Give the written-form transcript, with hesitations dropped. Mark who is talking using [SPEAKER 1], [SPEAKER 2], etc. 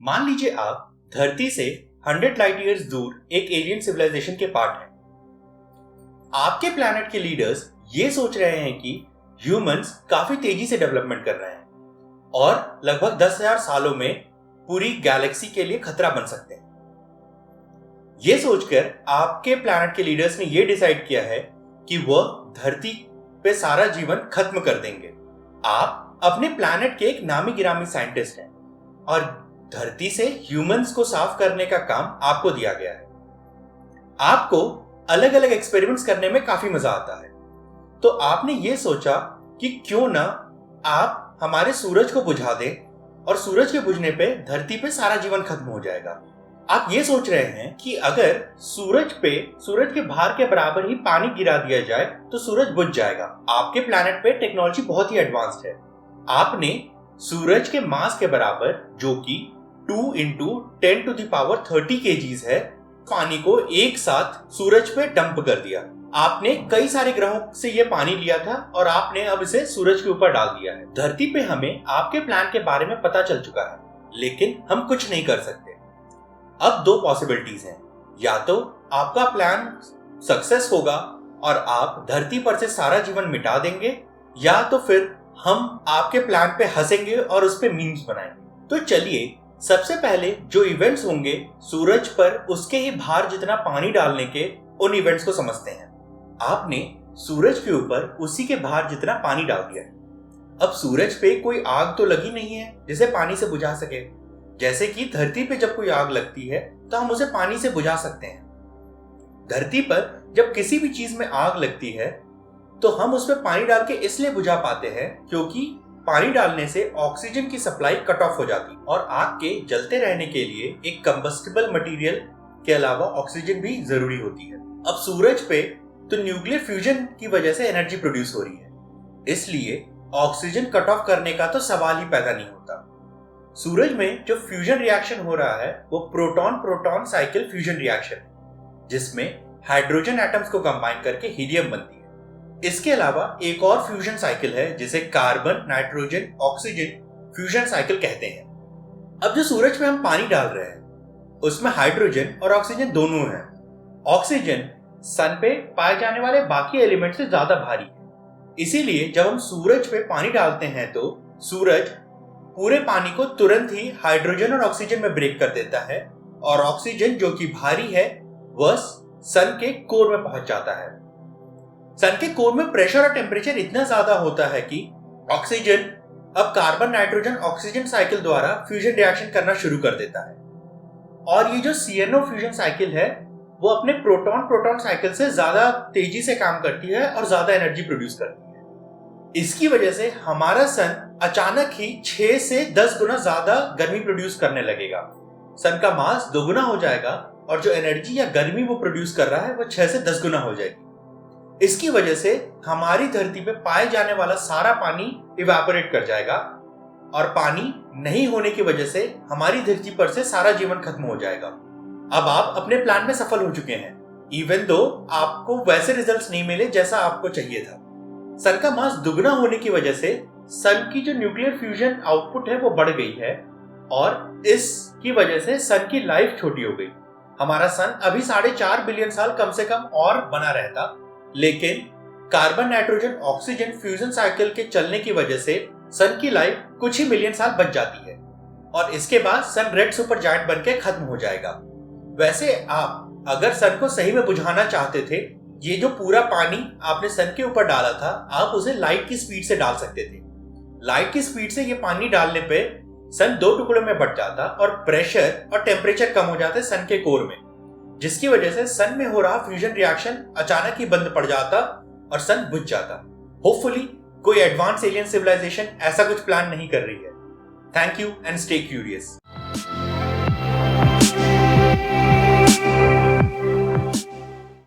[SPEAKER 1] मान लीजिए आप धरती से 100 लाइट ईयर्स दूर एक एलियन सिविलाइजेशन के पार्ट हैं। आपके प्लैनेट के लीडर्स ये सोच रहे हैं कि ह्यूमंस काफी तेजी से डेवलपमेंट कर रहे हैं और लगभग 10,000 सालों में पूरी गैलेक्सी के लिए खतरा बन सकते हैं। ये सोचकर आपके प्लैनेट के लीडर्स ने ये डिसाइड किया है कि वह धरती पे सारा जीवन खत्म कर देंगे। आप अपने प्लैनेट के एक नामी गिरामी साइंटिस्ट हैं और धरती से ह्यूमंस को साफ करने का काम आपको दिया गया है। आपको अलग अलग एक्सपेरिमेंट्स करने में काफी मजा आता है, तो आपने ये सोचा कि क्यों ना आप हमारे सूरज को बुझा दें और सूरज के बुझने पे धरती पे सारा जीवन खत्म हो जाएगा। आप ये सोच रहे हैं कि अगर सूरज के भार के बराबर ही पानी गिरा दिया जाए तो सूरज बुझ जाएगा। आपके प्लैनेट पे टेक्नोलॉजी बहुत ही एडवांस्ड है। आपने सूरज के मास के बराबर, जो कि 2 × 10⁻30 kgs है, पानी को एक साथ सूरज पे डंप कर दिया। आपने कई सारे ग्रहों से ये पानी लिया था और आपने अब इसे सूरज के ऊपर डाल दिया है। धरती पे हमें आपके प्लान के बारे में पता चल चुका है, लेकिन हम कुछ नहीं कर सकते। अब 2 पॉसिबिलिटीज हैं, या तो आपका प्लान सक्सेस होगा और आप धरती पर से सारा जीवन मिटा देंगे, या तो फिर हम आपके प्लान पे हंसेंगे और उस पे मीम्स बनाएंगे। तो चलिए सबसे पहले जो इवेंट्स होंगे सूरज पर उसके ही भार जितना पानी डालने के, उन इवेंट्स को समझते हैं। आपने सूरज के ऊपर उसी के भार जितना पानी डाल दिया है। अब सूरज पे कोई आग तो लगी नहीं है जिसे पानी से बुझा सके। जैसे कि धरती पे जब कोई आग लगती है तो हम उसे पानी से बुझा सकते हैं। धरती पर जब किसी भी चीज में आग लगती है तो हम उसमें पानी डाल के इसलिए बुझा पाते हैं क्योंकि पानी डालने से ऑक्सीजन की सप्लाई कट ऑफ हो जाती है और आग के जलते रहने के लिए एक कंबस्टिबल मटेरियल के अलावा ऑक्सीजन भी जरूरी होती है। अब सूरज पे तो न्यूक्लियर फ्यूजन की वजह से एनर्जी प्रोड्यूस हो रही है, इसलिए ऑक्सीजन कट ऑफ करने का तो सवाल ही पैदा नहीं होता। सूरज में जो फ्यूजन रिएक्शन हो रहा है वो proton proton cycle fusion reaction है, जिसमें हाइड्रोजन एटम्स को कंबाइन करके हीलियम बनती है। इसके अलावा एक और फ्यूजन साइकिल है जिसे carbon nitrogen oxygen fusion cycle कहते हैं। अब जो सूरज पे हम पानी डाल रहे हैं उसमें हाइड्रोजन और ऑक्सीजन दोनों हैं। ऑक्सीजन सन पे पाए जाने वाले बाकी एलिमेंट से ज्यादा भारी है, इसीलिए जब हम सूरज पे पानी डालते हैं तो सूरज पूरे पानी को तुरंत ही हाइड्रोजन और ऑक्सीजन में ब्रेक कर देता है और ऑक्सीजन जो कि भारी है वह सन के कोर में पहुंच जाता है। सन के कोर में प्रेशर और टेम्परेचर इतना ज्यादा होता है कि ऑक्सीजन अब कार्बन नाइट्रोजन ऑक्सीजन साइकिल द्वारा फ्यूजन रिएक्शन करना शुरू कर देता है। और ये जो CNO फ्यूजन साइकिल है वो अपने प्रोटॉन प्रोटॉन साइकिल से ज्यादा तेजी से काम करती है और ज्यादा एनर्जी प्रोड्यूस करती है। इसकी वजह से हमारा सन अचानक ही 6 से 10 गुना ज्यादा गर्मी प्रोड्यूस करने लगेगा। सन का मास 2 गुना हो जाएगा और जो एनर्जी या गर्मी वो प्रोड्यूस कर रहा है वो 6 से 10 गुना हो जाएगी। इसकी वजह से हमारी धरती पे पाए जाने वाला सारा पानी इवेपोरेट कर जाएगा और पानी नहीं होने की वजह से हमारी धरती पर से सारा जीवन खत्म हो जाएगा। अब आप अपने प्लान में सफल हो चुके हैं, इवन दो आपको वैसे रिजल्ट्स नहीं मिले जैसा आपको चाहिए था। सन का मास दुगना होने की वजह से सन की जो न्यूक्लियर फ्यूजन आउटपुट है वो बढ़ गई है और इसकी वजह से सन की लाइफ छोटी हो गई। हमारा सन अभी 4.5 बिलियन साल कम से कम और बना रहता, लेकिन carbon nitrogen oxygen fusion cycle के चलने की वजह से सन की लाइफ कुछ ही मिलियन साल बच जाती है और इसके बाद सन रेड सुपर जायंट बनके खत्म हो जाएगा। वैसे आप अगर सन को सही में बुझाना चाहते थे, ये जो पूरा पानी आपने सन के ऊपर डाला था आप उसे लाइट की स्पीड से डाल सकते थे। लाइट की स्पीड से ये पानी डालने पे सन 2 टुकड़ों में बट जाता और प्रेशर और टेम्परेचर कम हो जाते सन के कोर में, जिसकी वजह से सन में हो रहा फ्यूजन रिएक्शन अचानक ही बंद पड़ जाता और सन बुझ जाता। होपफुली कोई एडवांस एलियन सिविलाइजेशन ऐसा कुछ प्लान नहीं कर रही है। Thank you and stay curious.